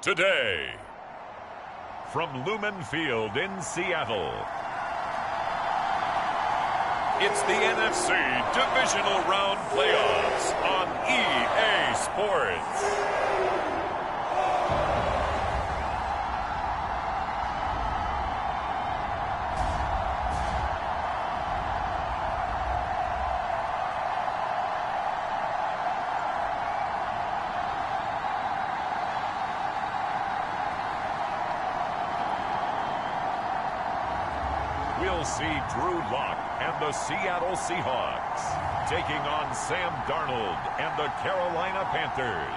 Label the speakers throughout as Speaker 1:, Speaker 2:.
Speaker 1: today. From Lumen Field in Seattle, it's the NFC Divisional Round Playoffs on EA Sports. We'll see Drew Lock and the Seattle Seahawks taking on Sam Darnold and the Carolina Panthers.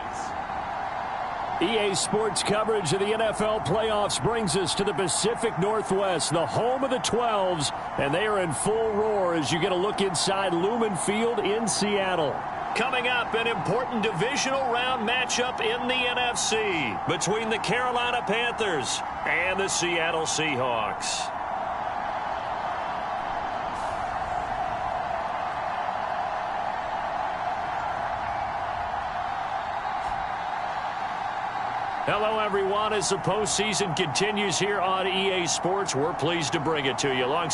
Speaker 2: EA Sports coverage of the NFL playoffs brings us to the Pacific Northwest, the home of the 12s, and they are in full roar as you get a look inside Lumen Field in Seattle. Coming up, an important divisional round matchup in the NFC between the Carolina Panthers and the Seattle Seahawks. Hello, everyone. As the postseason continues here on EA Sports, we're pleased to bring it to you. One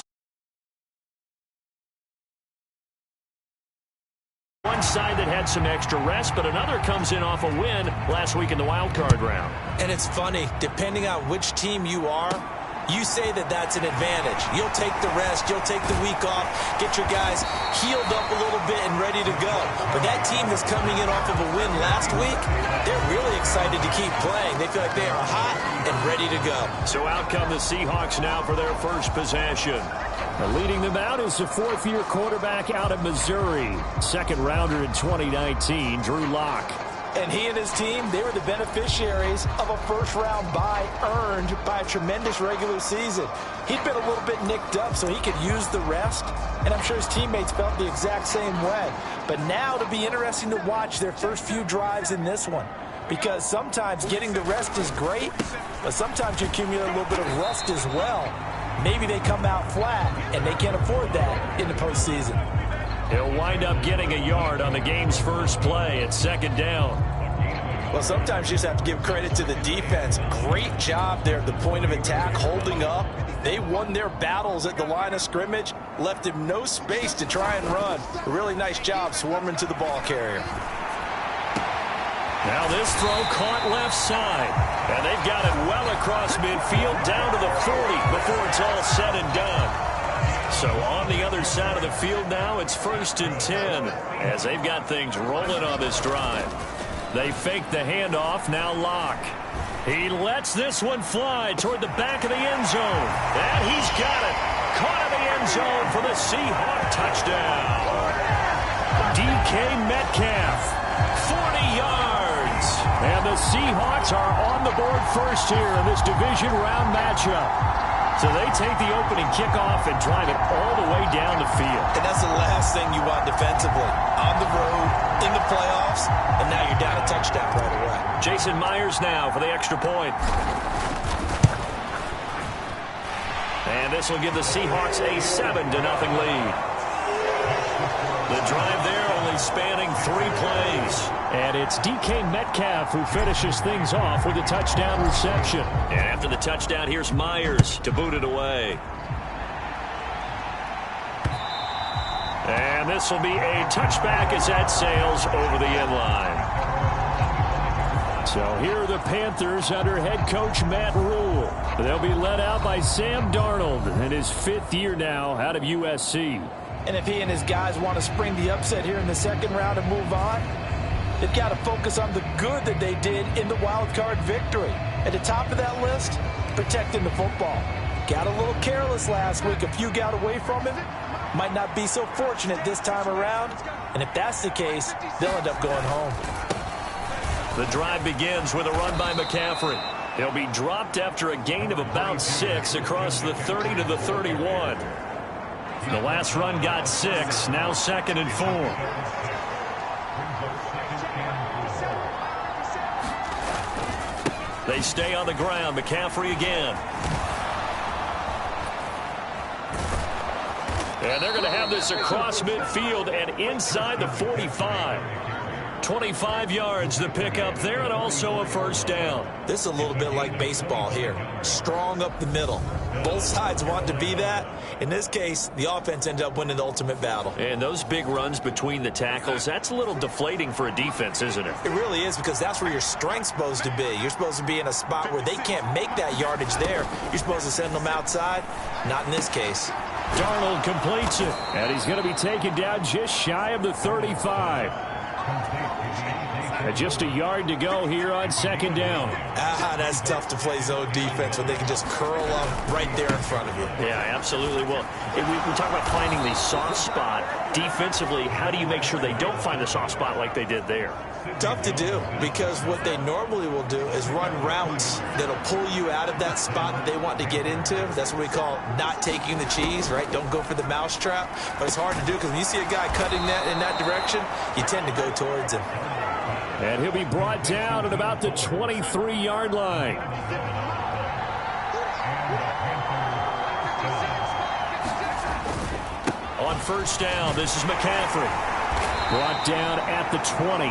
Speaker 2: side that had some extra rest, but another comes in off a win last week in the wild card round.
Speaker 3: And it's funny, depending on which team you are, you say that that's an advantage. You'll take the rest, you'll take the week off, get your guys healed up a little bit and ready to go. But that team that's coming in off of a win last week, they're really excited to keep playing. They feel like they are hot and ready to go.
Speaker 2: So out come the Seahawks now for their first possession. Leading them out is the fourth-year quarterback out of Missouri. Second rounder in 2019, Drew Lock.
Speaker 4: And he and his team, they were the beneficiaries of a first-round bye earned by a tremendous regular season. He'd been a little bit nicked up, so he could use the rest. And I'm sure his teammates felt the exact same way. But now it'll be interesting to watch their first few drives in this one. Because sometimes getting the rest is great, but sometimes you accumulate a little bit of rust as well. Maybe they come out flat, and they can't afford that in the postseason.
Speaker 2: He'll wind up getting a yard on the game's first play at second down.
Speaker 4: Well, sometimes you just have to give credit to the defense. Great job there at the point of attack, holding up. They won their battles at the line of scrimmage, left him no space to try and run. A really nice job swarming to the ball carrier.
Speaker 2: Now this throw caught left side. And they've got it well across midfield down to the 40 before it's all said and done. So on the other side of the field now, it's 1st and 10 as they've got things rolling on this drive. They fake the handoff, now Lock. He lets this one fly toward the back of the end zone. And he's got it. Caught in the end zone for the Seahawk touchdown. DK Metcalf, 40 yards. And the Seahawks are on the board first here in this division round matchup. So they take the opening kickoff and drive it all the way down the field.
Speaker 3: And that's the last thing you want defensively. On the road, in the playoffs, and now you're down a touchdown right away.
Speaker 2: Jason Myers now for the extra point. And this will give the Seahawks a 7-0 lead. The drive there only spanning 3 plays. And it's DK Metcalf who finishes things off with a touchdown reception. And after the touchdown, here's Myers to boot it away. And this will be a touchback as that sails over the end line. So here are the Panthers under head coach Matt Rule. They'll be led out by Sam Darnold in his 5th year now out of USC.
Speaker 4: And if he and his guys want to spring the upset here in the second round and move on, they've got to focus on the good that they did in the wild card victory. At the top of that list, protecting the football. Got a little careless last week. A few got away from him. Might not be so fortunate this time around. And if that's the case, they'll end up going home.
Speaker 2: The drive begins with a run by McCaffrey. He'll be dropped after a gain of about 6 across the 30 to the 31. The last run got 6, now 2nd and 4. They stay on the ground. McCaffrey again. And they're going to have this across midfield and inside the 45. 25 yards the pick up there, and also a first down.
Speaker 3: This is a little bit like baseball here. Strong up the middle. Both sides want to be that. In this case, the offense ended up winning the ultimate battle.
Speaker 2: And those big runs between the tackles, that's a little deflating for a defense, isn't it?
Speaker 3: It really is, because that's where your strength's supposed to be. You're supposed to be in a spot where they can't make that yardage there. You're supposed to send them outside. Not in this case.
Speaker 2: Darnold completes it, and he's going to be taken down just shy of the 35. And just a yard to go here on second down.
Speaker 3: That's tough to play zone defense when they can just curl up right there in front of you.
Speaker 2: Yeah, absolutely. Well, we talk about finding the soft spot. Defensively, how do you make sure they don't find the soft spot like they did there?
Speaker 3: Tough to do, because what they normally will do is run routes that'll pull you out of that spot that they want to get into. That's what we call not taking the cheese, right? Don't go for the mousetrap. But it's hard to do, because when you see a guy cutting that in that direction, you tend to go towards him.
Speaker 2: And he'll be brought down at about the 23-yard line. On first down, this is McCaffrey. Brought down at the 20.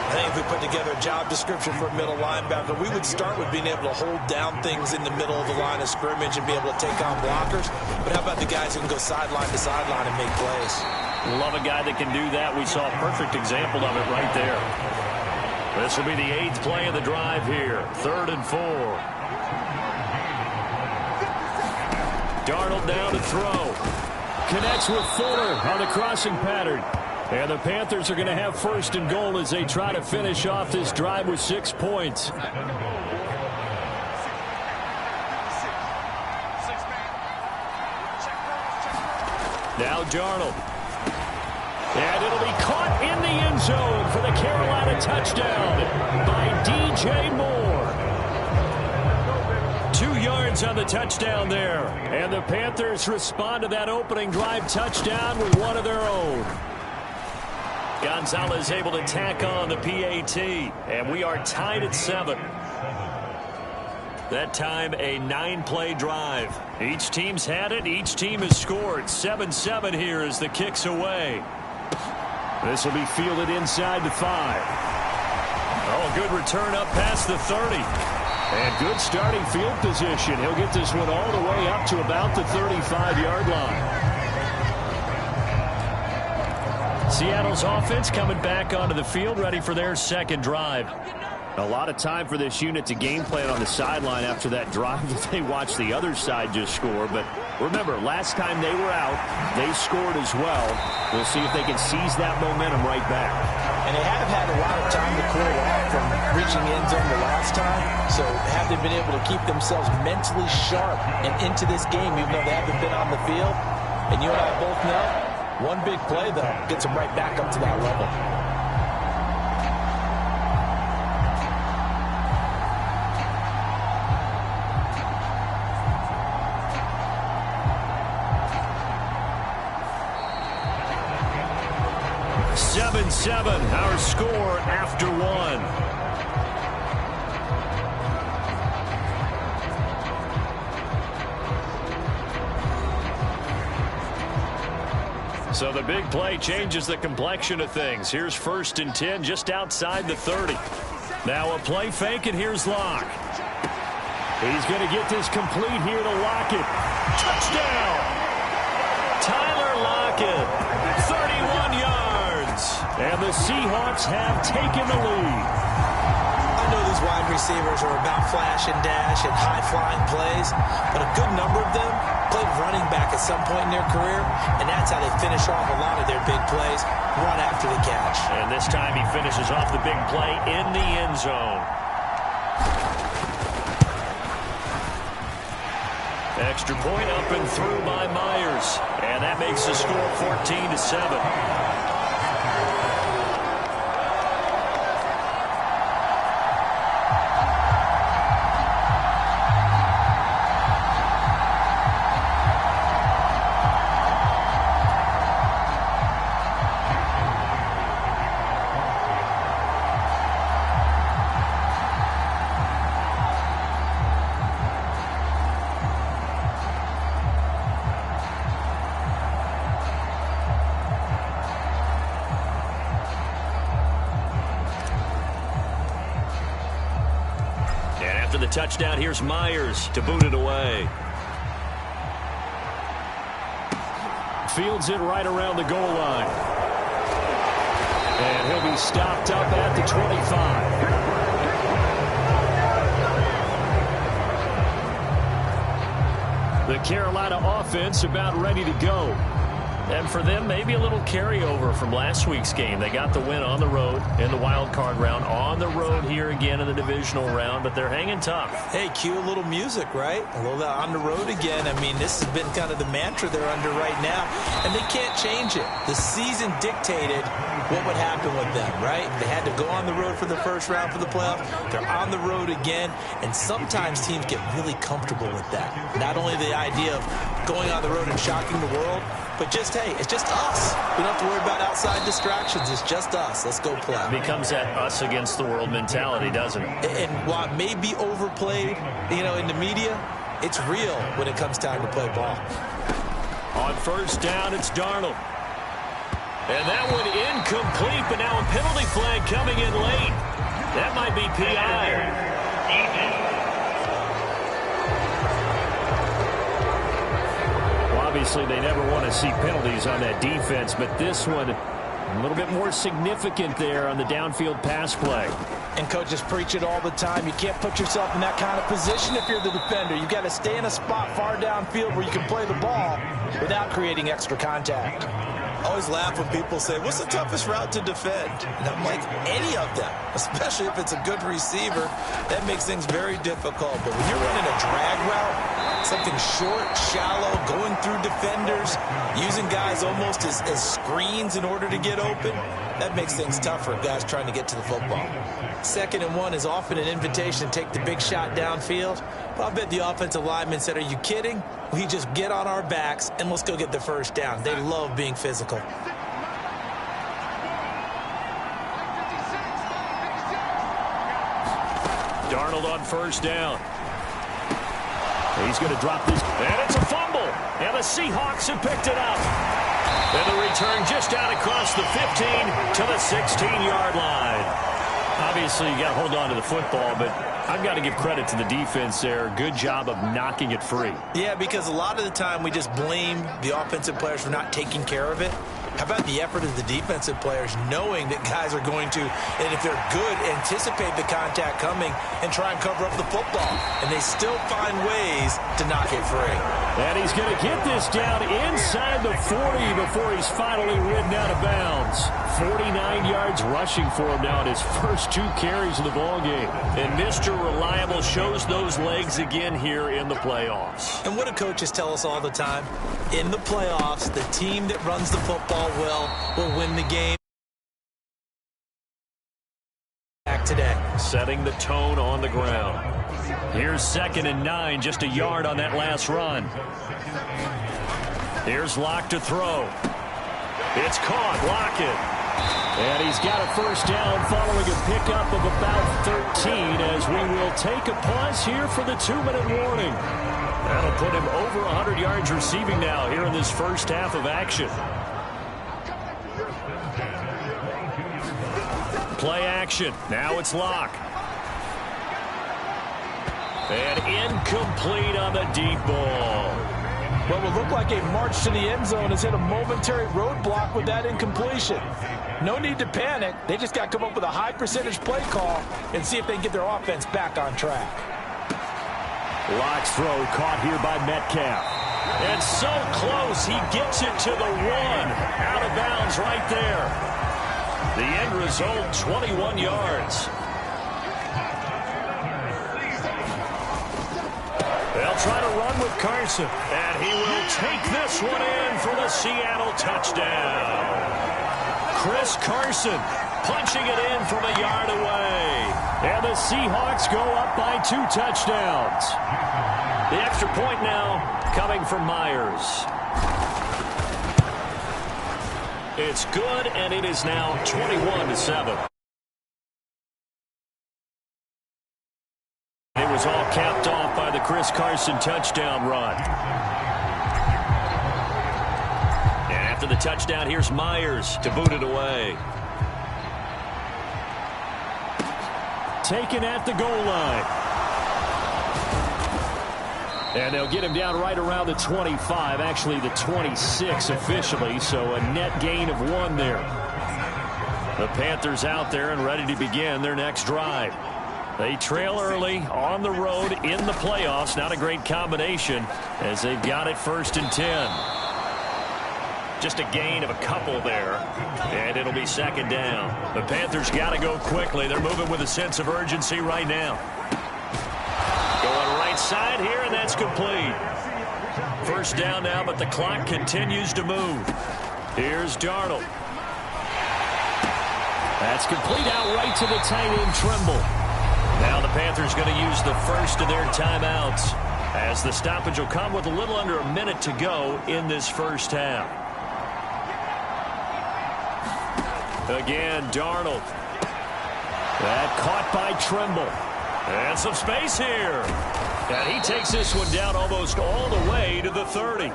Speaker 3: I think if we put together a job description for a middle linebacker, we would start with being able to hold down things in the middle of the line of scrimmage and be able to take on blockers. But how about the guys who can go sideline to sideline and make plays?
Speaker 2: Love a guy that can do that. We saw a perfect example of it right there. This will be the 8th play of the drive here. 3rd and 4. Darnold down to throw. Connects with Fuller on the crossing pattern. And the Panthers are going to have 1st and goal as they try to finish off this drive with 6 points. Now Darnold. And it'll be caught in the end zone for the Carolina touchdown by DJ Moore. 2 yards on the touchdown there. And the Panthers respond to that opening drive touchdown with one of their own. Gonzalez able to tack on the PAT. And we are tied at 7. That time a 9-play drive. Each team's had it. Each team has scored. 7-7 here as the kick's away. This will be fielded inside the 5. Oh, good return up past the 30. And good starting field position. He'll get this one all the way up to about the 35-yard line. Seattle's offense coming back onto the field, ready for their second drive. A lot of time for this unit to game plan on the sideline after that drive that they watched the other side just score. But remember, last time they were out, they scored as well. We'll see if they can seize that momentum right back.
Speaker 4: And they have had a lot of time to cool off from reaching the end zone the last time. So have they been able to keep themselves mentally sharp and into this game, even though they haven't been on the field? And you and I both know, one big play, though, gets them right back up to that level. Our score after 1. So the big play changes the complexion of things. Here's 1st and 10 just outside the 30. Now a play fake, and here's Locke. He's going to get this complete here to Lockett. Touchdown! Tyler Lockett, 31 yards. And the Seahawks have taken the lead.
Speaker 3: I know these wide receivers are about flash and dash and high-flying plays, but a good number of them played running back at some point in their career, and that's how they finish off a lot of their big plays, run after the catch.
Speaker 2: And this time he finishes off the big play in the end zone. Extra point up and through by Myers. And that makes the score 14-7. the touchdown, here's Myers to boot it away. Fields it right around the goal line. And he'll be stopped up at the 25. The Carolina offense about ready to go. And for them, maybe a little carryover from last week's game. They got the win on the road in the wild card round, on the road here again in the divisional round, but they're hanging tough.
Speaker 3: Hey, cue a little music, right? A little on the road again. I mean, this has been kind of the mantra they're under right now, and they can't change it. The season dictated what would happen with them, right? They had to go on the road for the first round for the playoffs. They're on the road again, and sometimes teams get really comfortable with that. Not only the idea of going on the road and shocking the world, but just, hey, it's just us. We don't have to worry about outside distractions. It's just us. Let's go play.
Speaker 2: It becomes that us against the world mentality, doesn't it?
Speaker 3: And while it may be overplayed, in the media, it's real when it comes time to play ball.
Speaker 2: On first down, it's Darnold. And that one incomplete, but now a penalty flag coming in late. That might be PI. Obviously, they never want to see penalties on that defense, but this one a little bit more significant there on the downfield pass play.
Speaker 4: And coaches preach it all the time. You can't put yourself in that kind of position if you're the defender. You've got to stay in a spot far downfield where you can play the ball without creating extra contact.
Speaker 3: I always laugh when people say, what's the toughest route to defend? And I'm like, any of them, especially if it's a good receiver. That makes things very difficult. But when you're running a drag route, something short, shallow, going through defenders, using guys almost as screens in order to get open, that makes things tougher if guys trying to get to the football. 2nd and 1 is often an invitation to take the big shot downfield. But I bet the offensive lineman said, are you kidding? We just get on our backs and let's go get the first down. They love being physical.
Speaker 2: Darnold on first down. He's going to drop this, and it's a fumble. And the Seahawks have picked it up. And the return just out across the 15 to the 16-yard line. Obviously, you got to hold on to the football, but I've got to give credit to the defense there. Good job of knocking it free.
Speaker 3: Yeah, because a lot of the time we just blame the offensive players for not taking care of it. How about the effort of the defensive players knowing that guys are going to, and if they're good, anticipate the contact coming and try and cover up the football. And they still find ways to knock it free.
Speaker 2: And he's going to get this down inside the 40 before he's finally ridden out of bounds. 49 yards rushing for him now in his first 2 carries of the ballgame. And Mr. Reliable shows those legs again here in the playoffs.
Speaker 3: And what do coaches tell us all the time? In the playoffs, the team that runs the football will win the game. Back today.
Speaker 2: Setting the tone on the ground. Here's 2nd and 9, just a yard on that last run. Here's Locke to throw. It's caught, Lockett. And he's got a first down following a pickup of about 13 as we will take a pause here for the 2-minute warning. That'll put him over 100 yards receiving now here in this first half of action. Play action. Now it's Locke. And incomplete on the deep ball.
Speaker 4: What will look like a march to the end zone has hit a momentary roadblock with that incompletion. No need to panic. They just got to come up with a high percentage play call and see if they can get their offense back on track.
Speaker 2: Locke's throw caught here by Metcalf. And so close, he gets it to the 1. Out of bounds right there. The end result, 21 yards. They'll try to run with Carson. And he will take this one in for the Seattle touchdown. Chris Carson punching it in from a yard away. And the Seahawks go up by 2 touchdowns. The extra point now coming from Myers. It's good, and it is now 21-7. It was all capped off by the Chris Carson touchdown run. And after the touchdown, here's Myers to boot it away. Taken at the goal line. And they'll get him down right around the 25, actually the 26 officially, so a net gain of 1 there. The Panthers out there and ready to begin their next drive. They trail early on the road in the playoffs. Not a great combination as they've got it 1st and 10. Just a gain of a couple there, and it'll be 2nd down. The Panthers got to go quickly. They're moving with a sense of urgency right now. Going right side here, and that's complete. 1st down now, but the clock continues to move. Here's Darnold. That's complete out right to the tight end, Trimble. Now the Panthers going to use the first of their timeouts as the stoppage will come with a little under a minute to go in this 1st half. Again, Darnold. That caught by Trimble. And some space here. And he takes this one down almost all the way to the 30.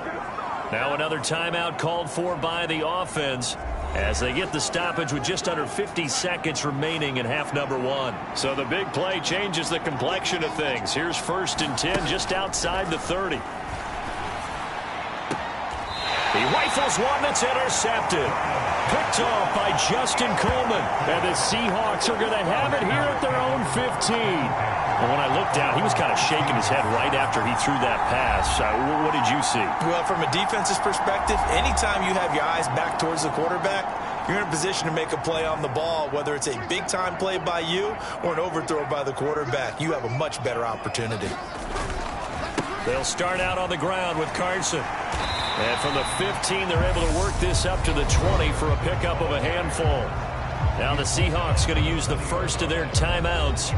Speaker 2: Now another timeout called for by the offense as they get the stoppage with just under 50 seconds remaining in half number 1. So the big play changes the complexion of things. Here's 1st and 10 just outside the 30. He rifles one that's intercepted. Picked off by Justin Coleman. And the Seahawks are going to have it here at their own 15. And when I looked down, he was kind of shaking his head right after he threw that pass. What did you see?
Speaker 3: Well, from a defense's perspective, anytime you have your eyes back towards the quarterback, you're in a position to make a play on the ball, whether it's a big-time play by you or an overthrow by the quarterback. You have a much better opportunity.
Speaker 2: They'll start out on the ground with Carson. And from the 15, they're able to work this up to the 20 for a pickup of a handful. Now the Seahawks going to use the first of their timeouts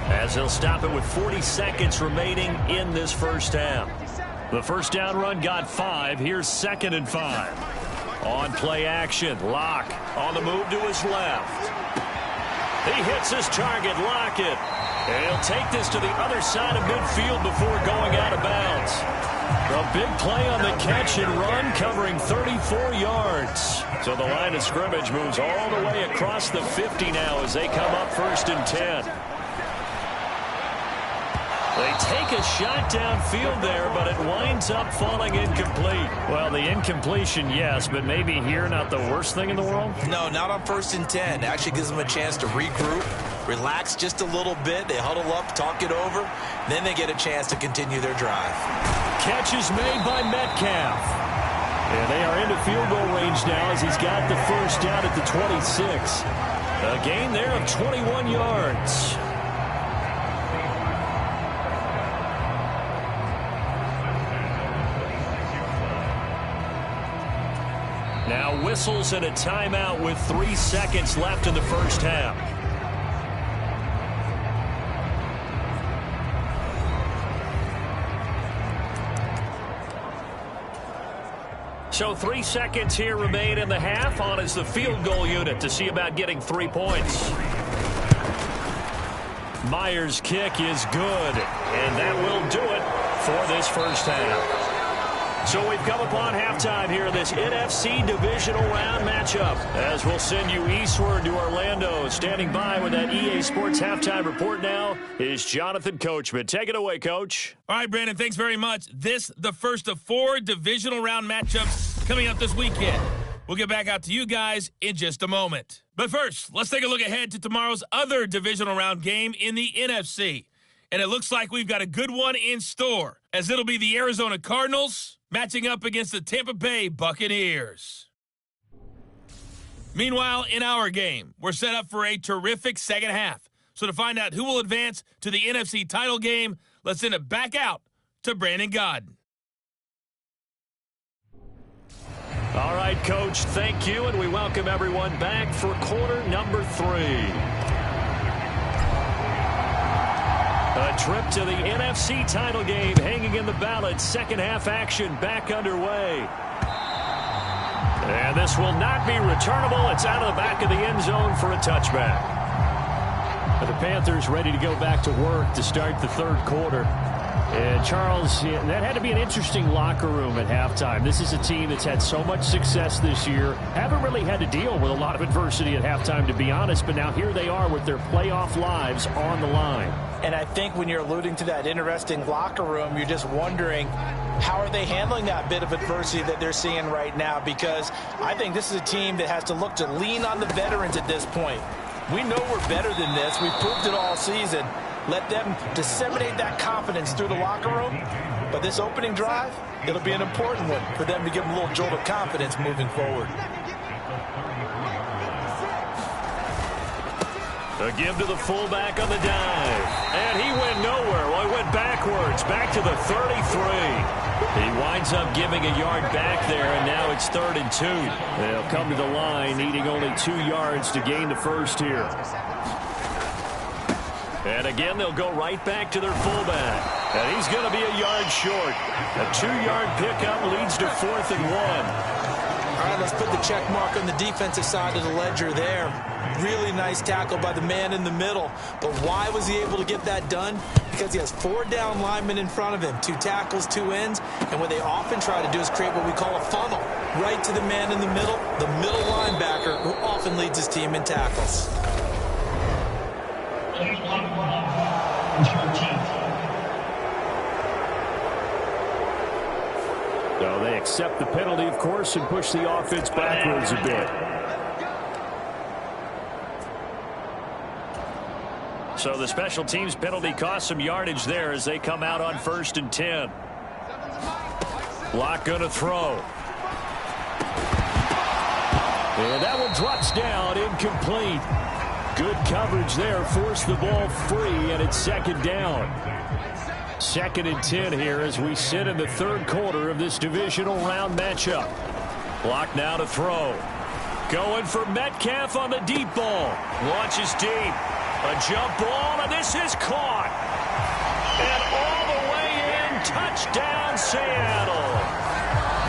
Speaker 2: as they'll stop it with 40 seconds remaining in this 1st half. The 1st down run got 5. Here's 2nd and 5. On play action, Locke on the move to his left. He hits his target, Lockett. And he'll take this to the other side of midfield before going out of bounds. A big play on the catch and run, covering 34 yards. So the line of scrimmage moves all the way across the 50 now as they come up 1st and 10. They take a shot downfield there, but it winds up falling incomplete. Well, the incompletion, yes, but maybe here not the worst thing in the world?
Speaker 3: No, not on 1st and 10. It actually gives them a chance to regroup, relax just a little bit. They huddle up, talk it over. Then they get a chance to continue their drive.
Speaker 2: Catch is made by Metcalf. And they are into field goal range now as he's got the 1st down at the 26. A gain there of 21 yards. Now whistles and a timeout with 3 seconds left in the 1st half. So 3 seconds here remain in the half. On is the field goal unit to see about getting 3 points. Myers' kick is good, and that will do it for this 1st half. So we've come upon halftime here in this NFC divisional round matchup as we'll send you eastward to Orlando. Standing by with that EA Sports halftime report now is Jonathan Coachman. Take it away, Coach.
Speaker 5: All right, Brandon, thanks very much. This, the first of 4 divisional round matchups coming up this weekend. We'll get back out to you guys in just a moment. But first, let's take a look ahead to tomorrow's other divisional round game in the NFC. And it looks like we've got a good one in store, as it'll be the Arizona Cardinals matching up against the Tampa Bay Buccaneers. Meanwhile, in our game, we're set up for a terrific 2nd half. So to find out who will advance to the NFC title game, let's send it back out to Brandon Godden.
Speaker 2: All right, Coach, thank you, and we welcome everyone back for quarter number 3. A trip to the NFC title game hanging in the balance. 2nd half action back underway. And this will not be returnable. It's out of the back of the end zone for a touchback. The Panthers ready to go back to work to start the 3rd quarter. And Charles, that had to be an interesting locker room at halftime. This is a team that's had so much success this year. Haven't really had to deal with a lot of adversity at halftime, to be honest. But now here they are with their playoff lives on the line.
Speaker 4: And I think when you're alluding to that interesting locker room, you're just wondering, how are they handling that bit of adversity that they're seeing right now? Because I think this is a team that has to look to lean on the veterans at this point. We know we're better than this. We've proved it all season. Let them disseminate that confidence through the locker room. But this opening drive, it'll be an important one for them to give them a little jolt of confidence moving forward.
Speaker 2: A give to the fullback on the dive. And he went nowhere. Well, he went backwards, back to the 33. He winds up giving a yard back there, and now it's 3rd and 2. They'll come to the line, needing only 2 yards to gain the first here. And again, they'll go right back to their fullback. And he's going to be a yard short. A 2-yard pickup leads to 4th and 1.
Speaker 4: All right, let's put the check mark on the defensive side of the ledger there. Really nice tackle by the man in the middle. But why was he able to get that done? Because he has 4 down linemen in front of him, 2 tackles, 2 ends. And what they often try to do is create what we call a funnel. Right to the man in the middle linebacker, who often leads his team in tackles.
Speaker 2: So they accept the penalty, of course, and push the offense backwards a bit. So the special teams penalty cost some yardage there as they come out on 1st and 10. Block going to throw. And that one drops down, incomplete. Good coverage there, forced the ball free, and it's 2nd down. 2nd and 10 here as we sit in the 3rd quarter of this divisional round matchup. Block now to throw. Going for Metcalf on the deep ball. Launches deep. A jump ball, and this is caught. And all the way in, touchdown Seattle.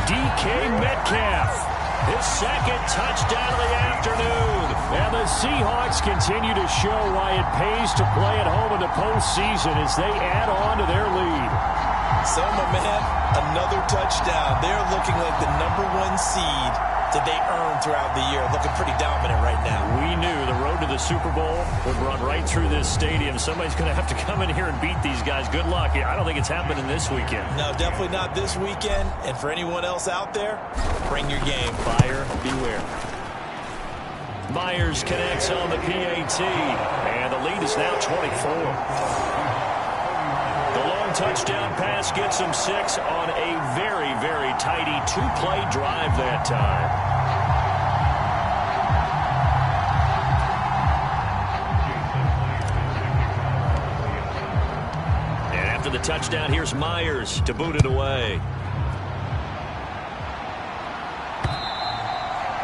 Speaker 2: DK Metcalf, his 2nd touchdown of the afternoon. And the Seahawks continue to show why it pays to play at home in the postseason as they add on to their lead.
Speaker 4: So, my man, another touchdown. They're looking like the #1 seed that they earned throughout the year. Looking pretty dominant right now.
Speaker 2: We knew the road to the Super Bowl would run right through this stadium. Somebody's going to have to come in here and beat these guys. Good luck. I don't think it's happening this weekend.
Speaker 4: No, definitely not this weekend. And for anyone else out there, bring your game.
Speaker 2: Buyer beware. Myers connects on the PAT, and the lead is now 24. The long touchdown pass gets him 6 on a very, very tidy 2-play drive that time. And after the touchdown, here's Myers to boot it away.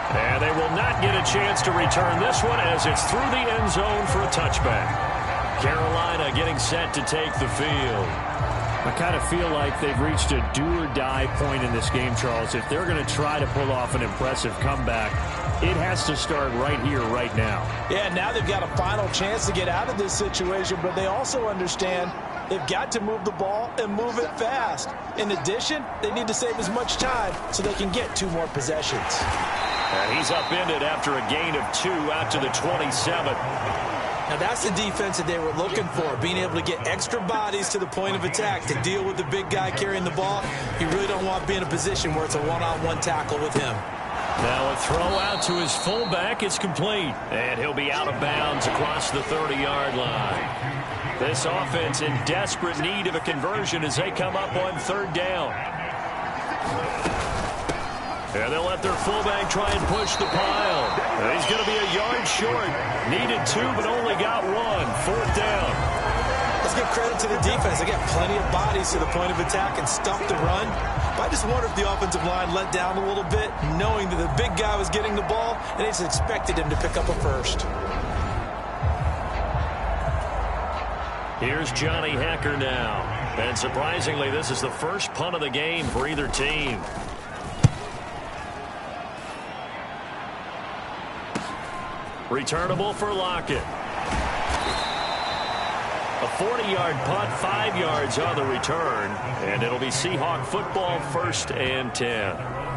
Speaker 2: And they will not get a chance to return this one as it's through the end zone for a touchback. Carolina getting set to take the field. I kind of feel like they've reached a do-or-die point in this game, Charles. If they're going to try to pull off an impressive comeback, it has to start right here, right now.
Speaker 4: Yeah, now they've got a final chance to get out of this situation, but they also understand they've got to move the ball and move it fast. In addition, they need to save as much time so they can get 2 more possessions.
Speaker 2: And he's upended after a gain of 2 out to the 27.
Speaker 4: Now that's the defense that they were looking for, being able to get extra bodies to the point of attack to deal with the big guy carrying the ball. You really don't want to be in a position where it's a one-on-one tackle with him.
Speaker 2: Now a throw out to his fullback. It's complete. And he'll be out of bounds across the 30-yard line. This offense in desperate need of a conversion as they come up on 3rd down. And they'll let their fullback try and push the pile. And he's going to be a yard short. Needed 2, but only got 1. 4th down.
Speaker 4: Let's give credit to the defense. They got plenty of bodies to the point of attack and stuffed the run. But I just wonder if the offensive line let down a little bit, knowing that the big guy was getting the ball, and they just expected him to pick up a first.
Speaker 2: Here's Johnny Hecker now. And surprisingly, this is the first punt of the game for either team. Returnable for Lockett. A 40-yard punt, 5 yards on the return. And it'll be Seahawk football, 1st and 10.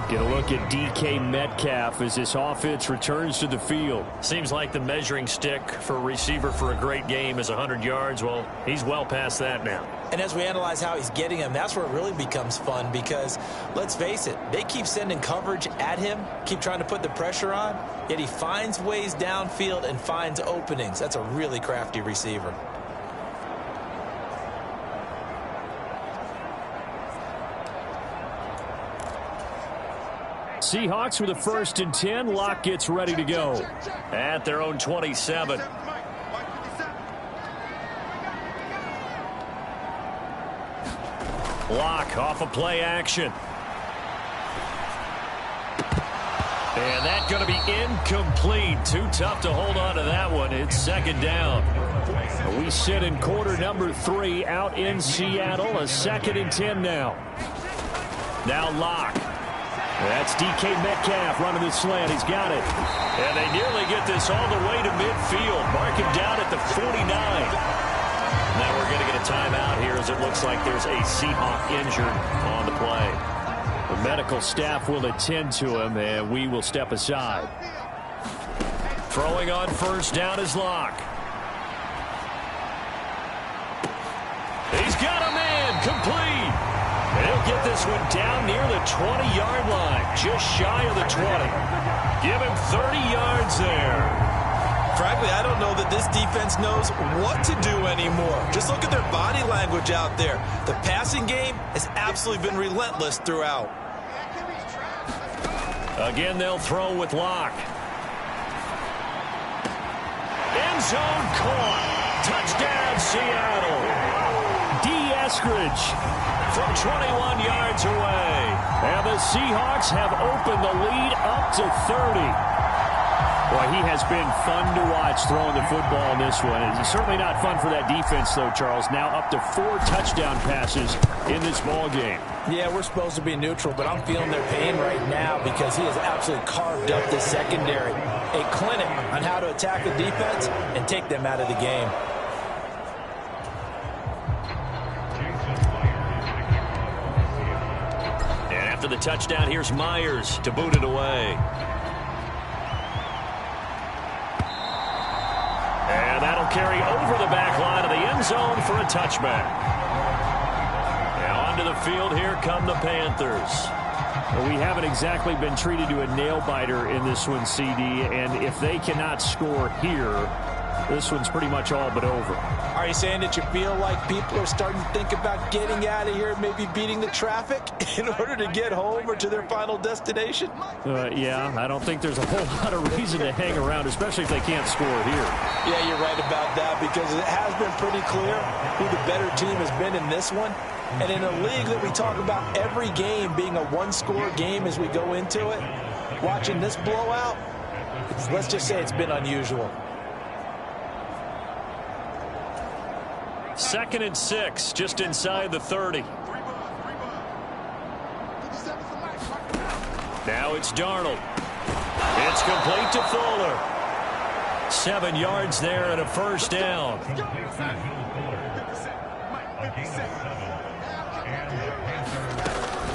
Speaker 2: Get a look at DK Metcalf as this offense returns to the field.
Speaker 6: Seems like the measuring stick for a receiver for a great game is 100 yards. Well, he's well past that now.
Speaker 3: And as we analyze how he's getting him, that's where it really becomes fun because, let's face it, they keep sending coverage at him, keep trying to put the pressure on, yet he finds ways downfield and finds openings. That's a really crafty receiver.
Speaker 2: Seahawks with a 1st and 10. Locke gets ready to go.
Speaker 6: At their own 27. Locke off of play action. And that's going to be incomplete. Too tough to hold on to that one. It's 2nd down.
Speaker 2: We sit in quarter number 3 out in Seattle. A 2nd and 10 now.
Speaker 6: Now Locke.
Speaker 2: That's DK Metcalf running the slant. He's got it.
Speaker 6: And they nearly get this all the way to midfield. Mark him down at the 49. Now we're going to get a timeout here as it looks like there's a Seahawk injured on the play.
Speaker 2: The medical staff will attend to him, and we will step aside.
Speaker 6: Throwing on 1st down is Locke. He's got a man complete. And he'll get this one down near the 20-yard line, just shy of the 20. Give him 30 yards there.
Speaker 3: Frankly, I don't know that this defense knows what to do anymore. Just look at their body language out there. The passing game has absolutely been relentless throughout.
Speaker 6: Again, they'll throw with Locke. End zone caught. Touchdown, Seattle.
Speaker 2: Eskridge
Speaker 6: from 21 yards away.
Speaker 2: And the Seahawks have opened the lead up to 30. Boy, he has been fun to watch throwing the football in this one. It's certainly not fun for that defense, though, Charles. Now up to 4 touchdown passes in this ball game.
Speaker 4: Yeah, we're supposed to be neutral, but I'm feeling their pain right now because he has absolutely carved up the secondary. A clinic on how to attack the defense and take them out of the game.
Speaker 6: After the touchdown, here's Myers to boot it away. And that'll carry over the back line of the end zone for a touchback. Now onto the field, here come the Panthers.
Speaker 2: Well, we haven't exactly been treated to a nail-biter in this one, CD, and if they cannot score here, this one's pretty much all but over.
Speaker 4: Are you saying that you feel like people are starting to think about getting out of here, maybe beating the traffic in order to get home or to their final destination?
Speaker 2: Yeah, I don't think there's a whole lot of reason to hang around, especially if they can't score here.
Speaker 4: Yeah, you're right about that because it has been pretty clear who the better team has been in this one. And in a league that we talk about every game being a one-score game as we go into it, watching this blowout, let's just say it's been unusual.
Speaker 6: 2nd and 6, just inside the 30. Now it's Darnold. It's complete to Fuller. 7 yards there and a 1st down.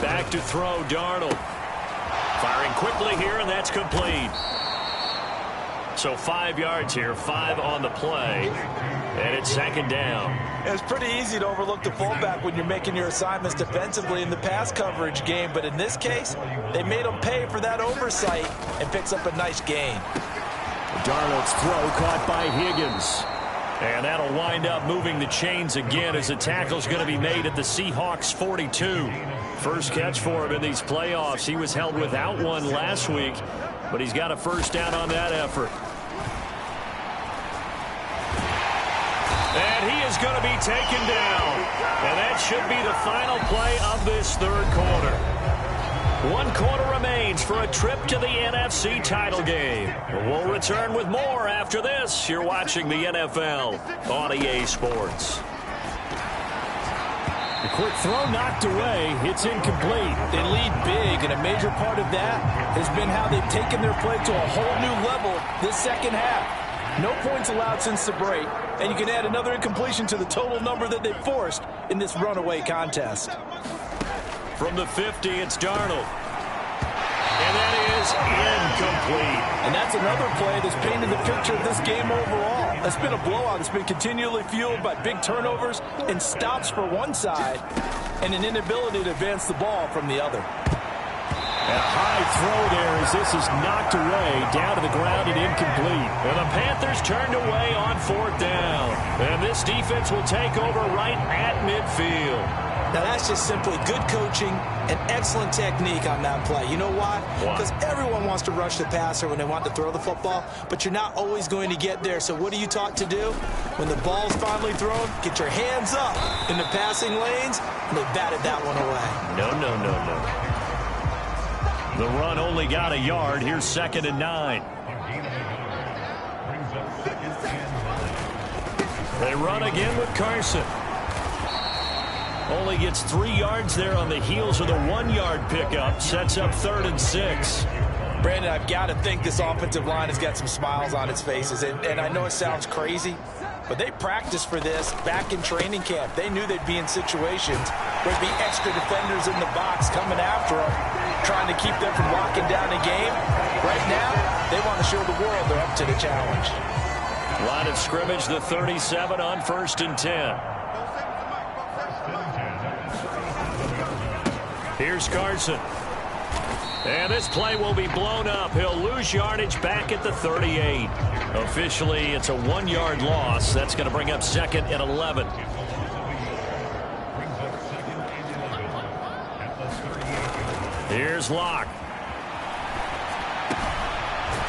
Speaker 6: Back to throw, Darnold. Firing quickly here, and that's complete. So 5 yards here, 5 on the play, and it's 2nd down.
Speaker 4: It's pretty easy to overlook the fullback when you're making your assignments defensively in the pass coverage game, but in this case, they made him pay for that oversight and picks up a nice gain.
Speaker 2: Darnold's throw caught by Higgins.
Speaker 6: And that'll wind up moving the chains again as the tackle's going to be made at the Seahawks 42. First catch for him in these playoffs. He was held without one last week, but he's got a 1st down on that effort. And he is going to be taken down. And that should be the final play of this 3rd quarter. 1 quarter remains for a trip to the NFC title game. We'll return with more after this. You're watching the NFL on EA Sports.
Speaker 2: The quick throw knocked away. It's incomplete.
Speaker 4: They lead big, and a major part of that has been how they've taken their play to a whole new level this 2nd half. No points allowed since the break, and you can add another incompletion to the total number that they forced in this runaway contest.
Speaker 6: From the 50, it's Darnold. that is incomplete.
Speaker 4: And that's another play that's painted the picture of this game overall. It's been a blowout. It's been continually fueled by big turnovers and stops for one side and an inability to advance the ball from the other.
Speaker 6: A high throw there as this is knocked away, down to the ground and incomplete. And the Panthers turned away on 4th down. And this defense will take over right at midfield.
Speaker 3: Now, that's just simply good coaching and excellent technique on that play. You know why? Because everyone wants to rush the passer when they want to throw the football, but you're not always going to get there. So what are you taught to do? When the ball's finally thrown, get your hands up in the passing lanes, and they batted that one away.
Speaker 6: No. The run only got a yard. Here's 2nd and 9. They run again with Carson. Only gets 3 yards there on the heels of the 1-yard pickup. Sets up 3rd and 6.
Speaker 4: Brandon, I've got to think this offensive line has got some smiles on its faces. And I know it sounds crazy, but they practiced for this back in training camp. They knew they'd be in situations where there'd be extra defenders in the box coming after them, trying to keep them from locking down the game. Right now, they want to show the world they're up to the challenge.
Speaker 6: Line of scrimmage, the 37 on 1st and 10. Here's Carson. And this play will be blown up. He'll lose yardage back at the 38. Officially, it's a 1-yard loss. That's going to bring up 2nd and 11. Here's Locke.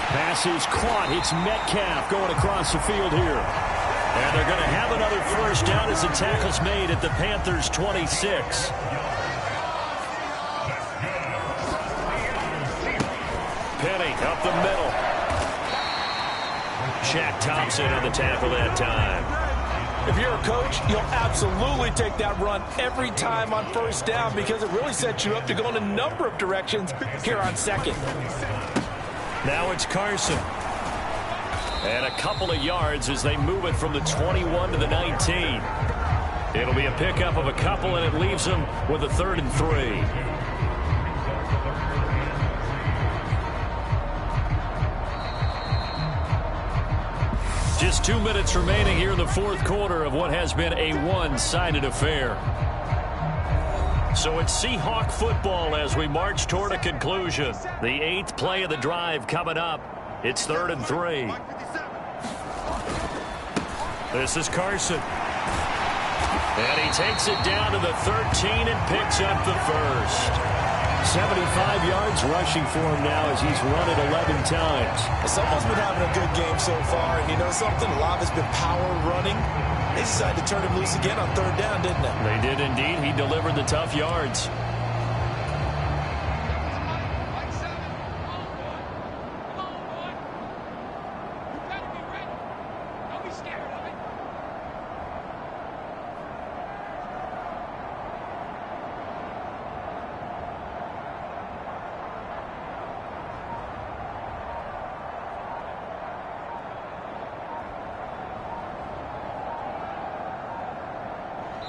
Speaker 6: Pass is caught. It's Metcalf going across the field here. And they're going to have another 1st down as the tackle's made at the Panthers' 26. Penny up the middle. Shaq Thompson on the tackle that time.
Speaker 4: If you're a coach, you'll absolutely take that run every time on 1st down because it really sets you up to go in a number of directions here on 2nd.
Speaker 6: Now it's Carson. And a couple of yards as they move it from the 21 to the 19. It'll be a pickup of a couple, and it leaves them with a 3rd and 3. Just 2 minutes remaining here in the 4th quarter of what has been a one-sided affair. So it's Seahawk football as we march toward a conclusion. The 8th play of the drive coming up. It's 3rd and 3. This is Carson. And he takes it down to the 13 and picks up the 1st. 75 yards rushing for him now as he's run it 11 times.
Speaker 4: Someone's been having a good game so far, and you know something? A lot of it's been power running. They decided to turn him loose again on 3rd down, didn't they?
Speaker 6: They did indeed. He delivered the tough yards.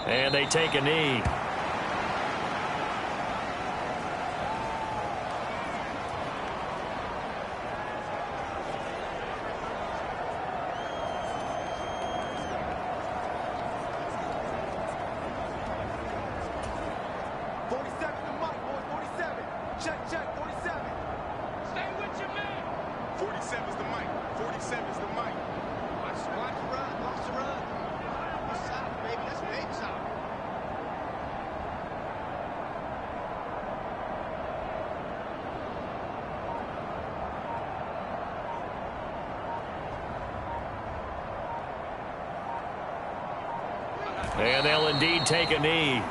Speaker 6: And they take a knee. And they'll indeed take a knee.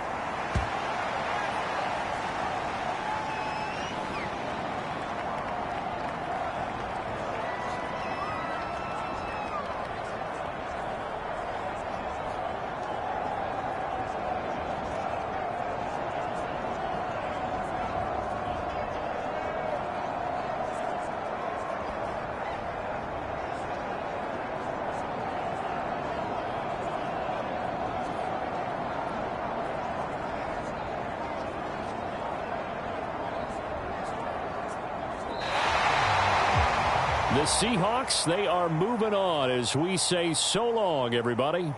Speaker 6: Seahawks, they are moving on as we say so long, everybody.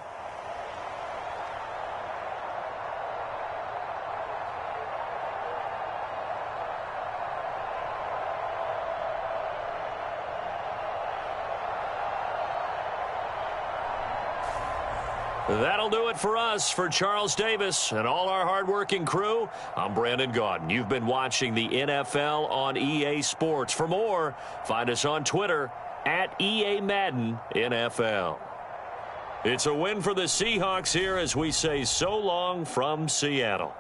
Speaker 6: That'll do it for us. For Charles Davis and all our hardworking crew, I'm Brandon Gaudin. You've been watching the NFL on EA Sports. For more, find us on Twitter at EA Madden NFL. It's a win for the Seahawks here as we say so long from Seattle.